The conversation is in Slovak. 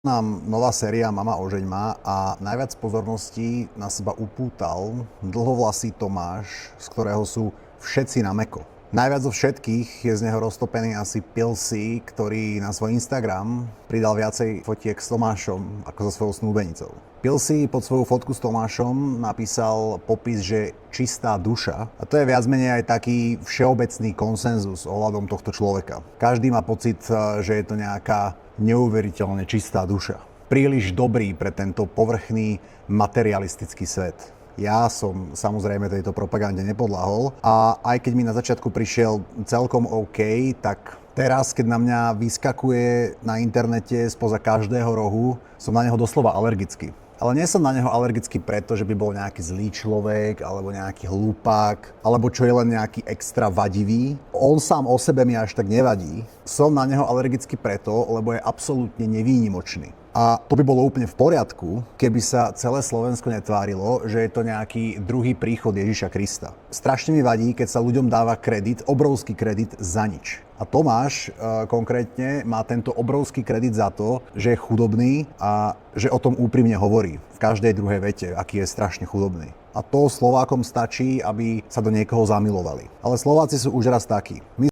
Nám nová séria Mama ožeň ma a najviac pozorností na seba upútal dlhovlasý Tomáš, z ktorého sú všetci na mäko. Najviac zo všetkých je z neho roztopený asi Pilsi, ktorý na svoj Instagram pridal viacej fotiek s Tomášom ako so svojou snúbenicou. Pilsi pod svoju fotku s Tomášom napísal popis, že čistá duša. A to je viac menej aj taký všeobecný konsenzus ohľadom tohto človeka. Každý má pocit, že je to nejaká neuveriteľne čistá duša. Príliš dobrý pre tento povrchný materialistický svet. Ja som samozrejme tejto propagande nepodľahol a aj keď mi na začiatku prišiel celkom OK, tak teraz, keď na mňa vyskakuje na internete spoza každého rohu, som na neho doslova alergický. Ale nie som na neho alergický preto, že by bol nejaký zlý človek, alebo nejaký hlupák, alebo čo je len nejaký extra vadivý. On sám o sebe mi až tak nevadí. Som na neho alergický preto, lebo je absolútne nevýnimočný. A to by bolo úplne v poriadku, keby sa celé Slovensko netvárilo, že je to nejaký druhý príchod Ježiša Krista. Strašne mi vadí, keď sa ľuďom dáva kredit, obrovský kredit za nič. A Tomáš konkrétne má tento obrovský kredit za to, že je chudobný a že o tom úprimne hovorí v každej druhej vete, aký je strašne chudobný. A to Slovákom stačí, aby sa do niekoho zamilovali. Ale Slováci sú už raz takí. My